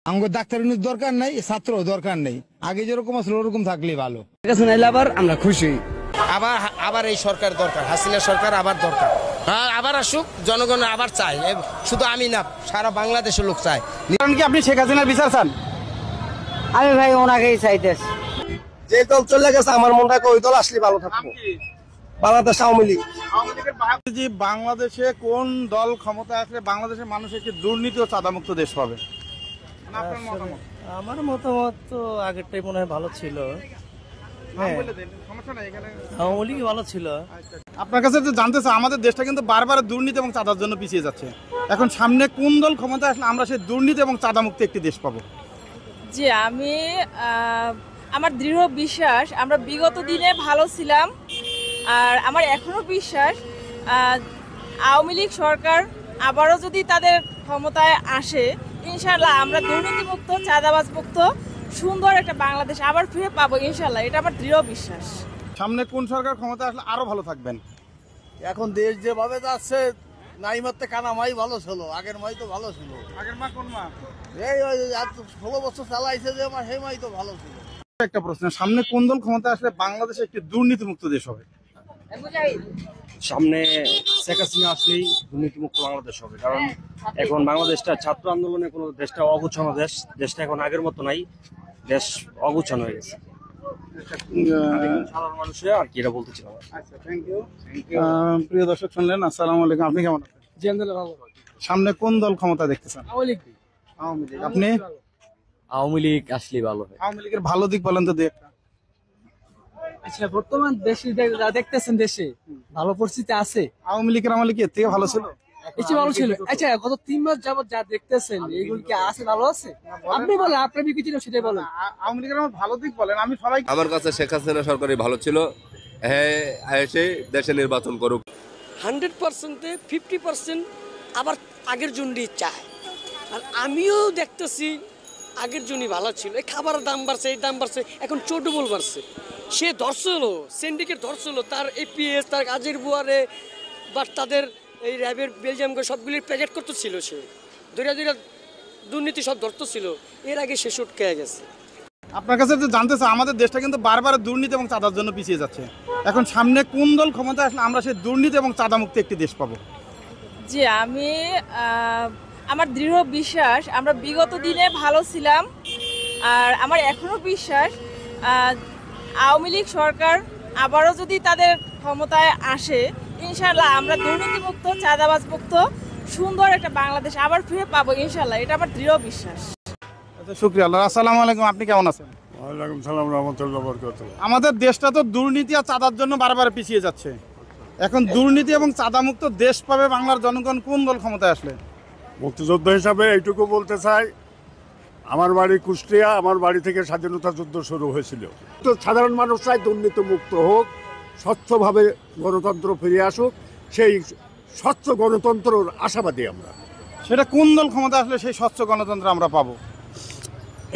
আমাকে ডাক্তারের দরকার নাই, ছাত্র দরকার নেই। আগে যেরকম আসলে ওরকম থাকলেই ভালো। আবার আমরা খুশি। আবার আবার এই সরকার দরকার, হাসিনা সরকার আবার দরকার। হ্যাঁ, আবার আসুক, জনগণ আবার চায়, শুধু আমি না, সারা বাংলাদেশের লোক চায়। কারণ কি আপনি শেখ হাসিনার বিচার চান? আমি ভাই ওনাকেই চাইতেছি। যে দল চলে গেছে আমার মনটা ওই দল আসলে ভালো থাকবো। বাংলাদেশ আওয়ামী লীগ। বাংলাদেশে কোন দল ক্ষমতা আসলে বাংলাদেশের মানুষ একটি দুর্নীতি ও চাঁদামুক্ত দেশ পাবে? আমার মতামত তো আগেরটাই মনে হয় ভালো ছিল। আওয়ামী লীগ ভালো ছিল। আপনার কাছে তো জানতে চাই, আমাদের দেশটা কিন্তু বারবার দুর্নীতি এবং চাঁদার জন্য পিছিয়ে যাচ্ছে। এখন সামনে কোন দল ক্ষমতা আসলে আমরা সেই দুর্নীতি এবং চাঁদামুক্ত একটি দেশ পাবো? জি, আমি আমার দৃঢ় বিশ্বাস আমরা বিগত দিনে ভালো ছিলাম, আর আমার এখনো বিশ্বাস আওয়ামী লীগ সরকার আবারও যদি তাদের ক্ষমতায় আসে, ইনশাল্লাহ আমরা দুর্নীতিমুক্ত, চাঁদাবাজমুক্ত সুন্দর একটা বাংলাদেশ আবার ফিরে পাবো ইনশাল্লাহ। এটা আমার দৃঢ় বিশ্বাস। সামনে কোন সরকার ক্ষমতা আসলে আরো ভালো থাকবেন? এখন দেশ যেভাবে যাচ্ছে, নাই মারতে কানা মাই ভালো ছিল, আগের মাই তো ভালো ছিল। আগের মা কোন মা? এই 16 বছর চালাইছে যে আমার সেই মাই তো ভালো ছিল। একটা প্রশ্ন, সামনে কোন দল ক্ষমতা আসলে বাংলাদেশে একটি দুর্নীতিমুক্ত দেশ হবে? সামনে শেখ হাসিনা আসলেই দুর্নীতিমুক্ত বাংলাদেশ হবে। কারণ এখন বাংলাদেশটা ছাত্র আন্দোলনে কোনো দেশটা অগুছানো দেশ, দেশটা এখন আগের মতো নাই, দেশ অগুছানো হয়ে গেছে। সাধারণ মানুষের আর কি এটা বলতেছিলাম। প্রিয় দর্শক শুনলেন, আসসালামু আলাইকুম। আপনি কেমন আছেন? জি আলহামদুলিল্লাহ ভালো। সামনে কোন দল ক্ষমতা দেখতেছেন? আওয়ামী লীগ। আওয়ামী লীগ। আপনি? আওয়ামী লীগ আসলেই ভালো হয়। আওয়ামী লীগের ভালো দিক বলেন তো দুই একটা। আচ্ছা, বর্তমান দেশে যা দেখতেছেন, দেশে ভালো পরিস্থিতি আছে। আওয়ামী লীগের আমলে কি এর থেকে ভালো ছিল? বেশি ভালো ছিল। আচ্ছা, গত 3 মাস যাবত যা দেখতেছেন, এইগুলো কি আছে, ভালো আছে? আপনি বলেন, আপনার বিকিছিল সেটাই বলেন। আওয়ামী লীগের আমার ভালো দিক বলেন। আমি সবাই, আমার কাছে শেখ হাসিনা সরকারই ভালো ছিল। হ্যাঁ, এসে দেশে নির্বাচন করুক। 100%-এ 50% আবার আগের জন্যই চায়। আর আমিও দেখতেছি আগের জন্যই ভালো ছিল। এই খাবারের দাম বাড়ছে, এই দাম বাড়ছে, এখন চোডবল বাড়ছে। সে ধরছিল, সিন্ডিকেট ধরছিল, তার এপিএস, তার কাজের বুয়ারে বা তাদের এই র্যাবের বেলজিয়াম সবগুলির প্যাকেট করতেছিল। সে দুইটা দুর্নীতি সব ধরতেছিল। এর আগে সে সুটকে গেছে। আপনার কাছে তো জানতে চাই, আমাদের দেশটা কিন্তু বারবার দুর্নীতি এবং চাঁদার জন্য পিছিয়ে যাচ্ছে। এখন সামনে কোন দল ক্ষমতা আসলে আমরা সেই দুর্নীতি এবং চাঁদামুক্ত একটি দেশ পাবো? জি, আমি আমার দৃঢ় বিশ্বাস আমরা বিগত দিনে ভালো ছিলাম, আর আমার এখনো বিশ্বাস আওয়ামী লীগ সরকার আবারও যদি তাদের ক্ষমতায় আসে, ইনশাল্লাহ আমরা দুর্নীতিমুক্ত, চাঁদাবাজমুক্ত সুন্দর একটা বাংলাদেশ আবার ফিরে পাবো ইনশাল্লাহ। এটা আমার দৃঢ় বিশ্বাস। আচ্ছা, শুকরিয়া আল্লাহ। আসসালামু আলাইকুম। আপনি কেমন আছেন? ওয়ালাইকুম সালাম রাহমাতুল্লাহি ওয়া বারাকাতুহু। আমাদের দেশটা তো দুর্নীতি আর চাঁদার জন্য বারবার পিছিয়ে যাচ্ছে। এখন দুর্নীতি এবং চাঁদামুক্ত দেশ পাবে বাংলার জনগণ কোন দল ক্ষমতায় আসলে? মুক্তিযোদ্ধা হিসাবে এইটুকু বলতে চাই, আমার বাড়ি কুষ্টিয়া, আমার বাড়ি থেকে স্বাধীনতা যুদ্ধ শুরু হয়েছিল। তো সাধারণ মানুষ চাই দুর্নীতি মুক্ত হোক, স্বচ্ছভাবে গণতন্ত্র ফিরে আসুক। সেই স্বচ্ছ গণতন্ত্রের আশাবাদী আমরা। সেটা কোন দল ক্ষমতা আসলে সেই স্বচ্ছ গণতন্ত্র আমরা পাবো?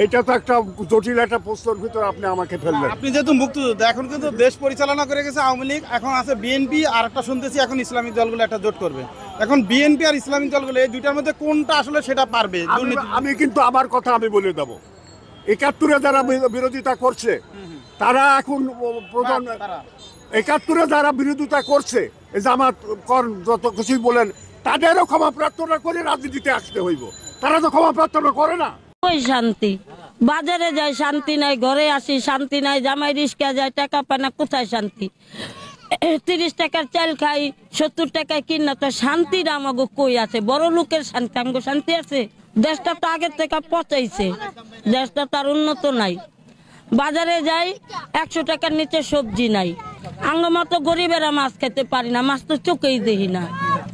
এটা তো একটা জটিল একটা প্রশ্নের ভিতরে আপনি আমাকে ফেললেন। আপনি যেহেতু মুক্তিযোদ্ধা, এখন কিন্তু দেশ পরিচালনা করে গেছে আওয়ামী লীগ, এখন আছে বিএনপি, আর একটা শুনতেছি এখন ইসলামিক দলগুলো একটা জোট করবে। এখন বিএনপি আর ইসলামিক দলগুলো এই দুইটার মধ্যে কোনটা আসলে সেটা পারবে? আমি কিন্তু আমার কথা আমি বলে দেব। ৭১-এ যারা বিরোধিতা করছে তারা এখন প্রধান, ৭১-এ যারা বিরোধিতা করছে, জামাত কর যত কিছুই বলেন, তাদেরও ক্ষমা প্রার্থনা করে রাজনীতিতে আসতে হইব। তারা তো ক্ষমা প্রার্থনা করে না। ওই শান্তি, বাজারে যাই শান্তি নাই, ঘরে আসি শান্তি নাই, জামাই রিস্কা যায় টাকা পায় না, কোথায় শান্তি? 30 টাকার চাল খাই, 70 টাকায় কিনা, তো শান্তিটা আমাকে কই আছে? বড় লোকের শান্তি, আমাকে শান্তি আছে? দেশটা তো আগের থেকে পচাইছে, দেশটা তার উন্নত নাই। বাজারে যাই 100 টাকার নিচে সবজি নাই। আঙ্গ মতো গরিবেরা মাছ খেতে পারি না, মাছ তো চোখেই দেখি না।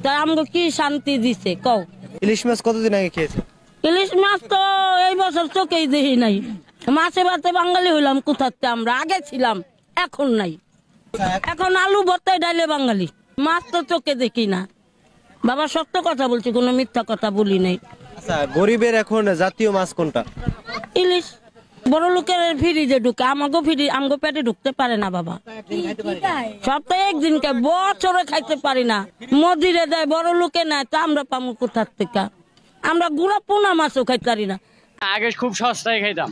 তা আমাকে কি শান্তি দিছে কও? ইলিশ মাছ কতদিন আগে খেয়েছে? ইলিশ মাছ তো এই বছর চোখেই দেখি নাই। মাছে ভাতে বাঙালি হইলাম কোথাতে? আমরা আগে ছিলাম, এখন নাই। এখন আলু ভর্তায় ডাইলে বাঙালি, মাছ তো চোখে দেখি না। বাবা সত্য কথা বলছি, কোনো মিথ্যা কথা বলি নাই। আচ্ছা, গরিবের এখন জাতীয় মাছ কোনটা? ইলিশ। বড় লোকের ফ্রিজে ঢুকে, আমাকে আমাকে পেটে ঢুকতে পারে না বাবা। সপ্তাহে একদিন খাই, বছরে খাইতে পারি না। মদিরে দেয়, বড় লোকে নেয়, তা আমরা পামু কোথার থেকে? আমরা গুড়া পোনা মাছও খাইতে পারি না। আগে খুব সস্তায় খাইতাম,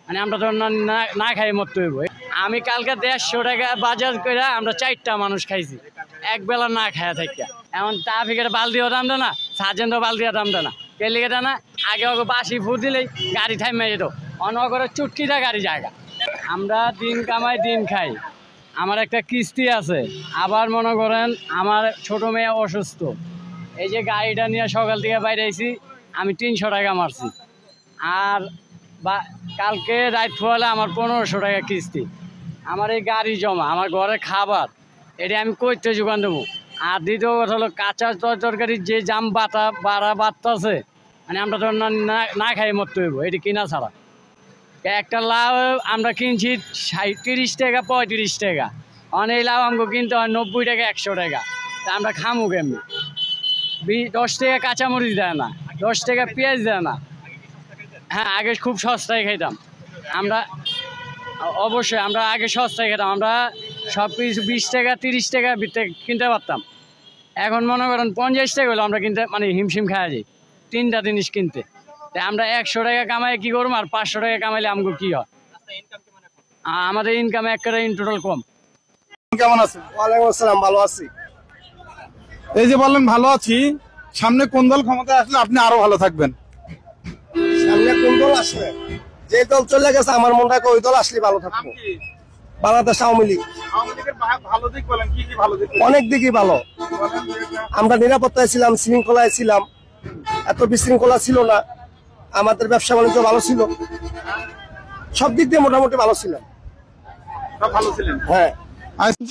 মানে আমরা তো না খাই মরতে হইব। আমি কালকে 150 টাকা বাজার করে আমরা 4টা মানুষ খাইছি এক বেলা না খায়া থাকা। এমন ট্রাফিকের বালতিও দাম দেয় না, সার্জেন্টও বালতিও দাম দেয় না। কেলিকেটা না আগে ওকে বাসি ফুট দিলেই গাড়ি থাইমে যেত, অনগরে চুটকিটা গাড়ি জায়গা। আমরা দিন কামাই দিন খাই, আমার একটা কিস্তি আছে, আবার মনে করেন আমার ছোট মেয়ে অসুস্থ। এই যে গাড়িটা নিয়ে সকাল থেকে বাইরে আইছি, আমি 300 টাকা মারছি। আর বা কালকে রাত হলে আমার 1500 টাকা কিস্তি। আমার এই গাড়ি জমা, আমার ঘরে খাবার, এটা আমি কইতে যোগান দেবো। আর দ্বিতীয় কথা হলো কাঁচা তরকারির যে জাম বাড়া বাড়তেছে, মানে আমরা তো না খাই মরতে হইব, এটি কিনা ছাড়া। একটা লাউ আমরা কিনছি 30 টাকা 35 টাকা, অনেক লাউ আমাকে কিনতে হয় 90 টাকা 100 টাকা। তা আমরা খামু কেমনি? 10 টাকা কাঁচামরিচ দেয় না, 10 টাকা পেঁয়াজ দেয় না। হ্যাঁ, আগে খুব সস্তায় খাইতাম আমরা, অবশ্যই আমরা আগে সস্তায় খেতাম। আমরা সব কিছু 20 টাকা 30 টাকা কিনতে পারতাম। এখন মনে করেন 50 টাকা হলো আমরা কিনতে মানে হিমশিম খাওয়া যাই 3টা জিনিস কিনতে। তাই আমরা 100 টাকা কামাই কি করবো, আর 500 টাকা কামাইলে আমাকে কি হয়? আমাদের ইনকাম একটা ইন টোটাল কম। কেমন আছেন? ওয়ালাইকুম আসসালাম, ভালো আছি। এই যে বললেন ভালো আছি, সামনে কোন দল ক্ষমতায় আসলে আপনি আরো ভালো থাকবেন? সামনে কোন দল আসবে? যে দল চলে গেছে আমার মনে হয় ওই দল আসলে ভালো থাকবো। বাংলাদেশ আওয়ামী লীগ। ভালো দিক বলেন, কি কি ভালো দিক? অনেক দিকই ভালো। আমরা নিরাপত্তায় ছিলাম, শৃঙ্খলায় ছিলাম, এত বিশৃঙ্খলা ছিল না। আমাদের ব্যবসা বাণিজ্য ভালো ছিল, সব দিক দিয়ে মোটামুটি ভালো ছিল। ভালো ছিলেন? হ্যাঁ।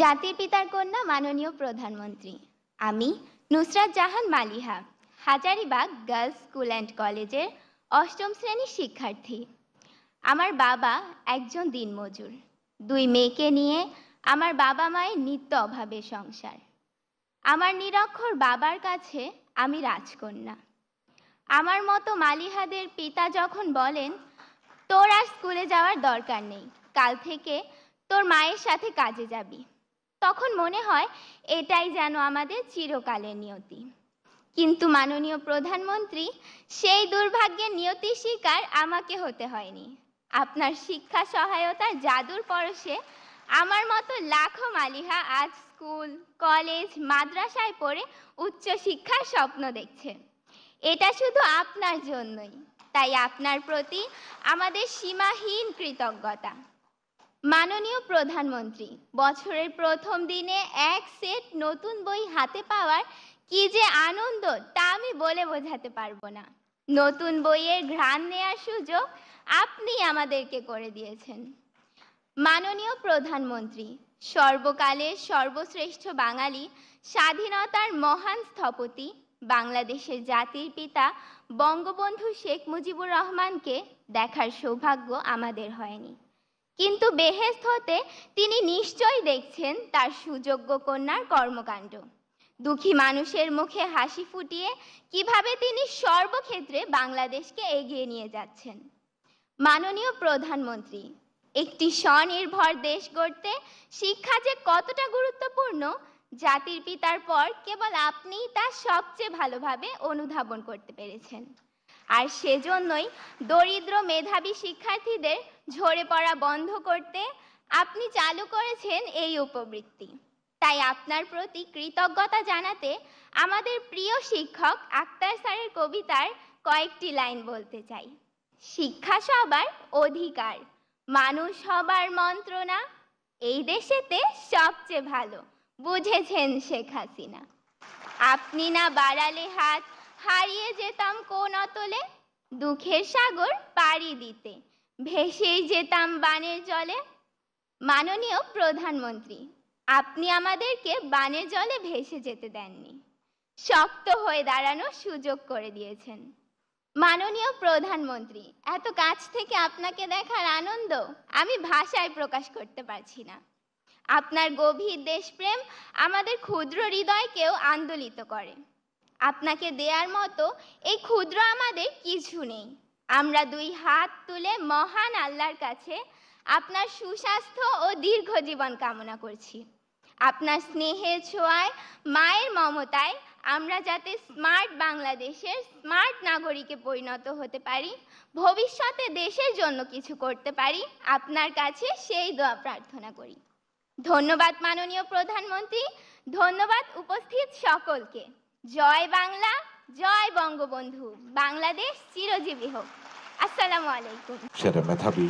জাতির পিতার কন্যা মাননীয় প্রধানমন্ত্রী, আমি Nusrat Jahan Maliha, Hazaribagh girls school and কলেজের 8ম শ্রেণীর শিক্ষার্থী। আমার বাবা একজন দিনমজুর, 2 মেয়েকে নিয়ে আমার বাবা মায়ের নিত্য অভাবে সংসার। আমার নিরক্ষর বাবার কাছে আমি রাজকন্যা। আমার মতো মালিহাদের পিতা যখন বলেন, তোর আর স্কুলে যাওয়ার দরকার নেই, কাল থেকে তোর মায়ের সাথে কাজে যাবি, তখন মনে হয় এটাই যেন আমাদের চিরকালের নিয়তি। কিন্তু মাননীয় প্রধানমন্ত্রী, সেই দুর্ভাগ্যের নিয়তির শিকার আমাকে হতে হয়নি। আপনার শিক্ষা সহায়তার জাদুর পরশে আমার মতো লাখো মালিহা আজ স্কুল, কলেজ, মাদ্রাসায় পড়ে উচ্চ শিক্ষার স্বপ্ন দেখছে। এটা শুধু আপনার জন্যই, তাই আপনার প্রতি আমাদের সীমাহীন কৃতজ্ঞতা। মাননীয় প্রধানমন্ত্রী, বছরের প্রথম দিনে এক সেট নতুন বই হাতে পাওয়ার কি যে আনন্দ তা আমি বলে বোঝাতে পারবো না। নতুন বইয়ের ঘ্রাণ নেওয়ার সুযোগ আপনি আমাদেরকে করে দিয়েছেন। মাননীয় প্রধানমন্ত্রী, সর্বকালের সর্বশ্রেষ্ঠ বাঙালি, স্বাধীনতার মহান স্থপতি, বাংলাদেশের জাতির পিতা বঙ্গবন্ধু শেখ মুজিবুর রহমানকে দেখার সৌভাগ্য আমাদের হয়নি, কিন্তু বেহেশত হতে তিনি নিশ্চয়ই দেখছেন তার সুযোগ্য কন্যার কর্মকাণ্ড। দুঃখী মানুষের মুখে হাসি ফুটিয়ে কিভাবে তিনি সর্বক্ষেত্রে বাংলাদেশকে এগিয়ে নিয়ে যাচ্ছেন। মাননীয় প্রধানমন্ত্রী, একটি স্বনির্ভর দেশ গড়তে শিক্ষা যে কতটা গুরুত্বপূর্ণ, জাতির পিতার পর কেবল আপনিই তা সবচেয়ে ভালোভাবে অনুধাবন করতে পেরেছেন। আর সেজন্যই দরিদ্র মেধাবী শিক্ষার্থীদের ঝরে পড়া বন্ধ করতে আপনি চালু করেছেন এই উপবৃত্তি। তাই আপনার প্রতি কৃতজ্ঞতা জানাতে আমাদের প্রিয় শিক্ষক আক্তার স্যারের কবিতার কয়েকটি লাইন বলতে চাই। শিক্ষা সবার অধিকার, মানুষ হবার মন্ত্রণা, এই দেশেতে সবচেয়ে ভালো বুঝেছেন শেখ হাসিনা। আপনি না বাড়ালে হাত, হারিয়ে যেতাম কোন অতলে, দুঃখের সাগর পাড়ি দিতে ভেসেই যেতাম বানের জলে। মাননীয় প্রধানমন্ত্রী, আপনি আমাদেরকে বানের জলে ভেসে যেতে দেননি, শক্ত হয়ে দাঁড়ানোর সুযোগ করে দিয়েছেন। মাননীয় প্রধানমন্ত্রী, এত কাছ থেকে আপনাকে দেখার আনন্দ আমি ভাষায় প্রকাশ করতে পারছি না। আপনার গভীর দেশপ্রেম আমাদের ক্ষুদ্র হৃদয়কেও আন্দোলিত করে। আপনাকে দেওয়ার মতো এই ক্ষুদ্র আমাদের কিছু নেই। আমরা 2 হাত তুলে মহান আল্লাহর কাছে আপনার সুস্বাস্থ্য ও দীর্ঘ জীবন কামনা করছি। আপনার স্নেহের ছোঁয়ায়, মায়ের মমতায় আমরা যাতে স্মার্ট বাংলাদেশের স্মার্ট নাগরিকে পরিণত হতে পারি, ভবিষ্যতে দেশের জন্য কিছু করতে পারি, আপনার কাছে সেই দোয়া প্রার্থনা করি। ধন্যবাদ মাননীয় প্রধানমন্ত্রী, ধন্যবাদ উপস্থিত সকলকে। জয় বাংলা, জয় বঙ্গবন্ধু, বাংলাদেশ চিরজীবী হোক। আসসালামু আলাইকুম। সেরা মেধাবী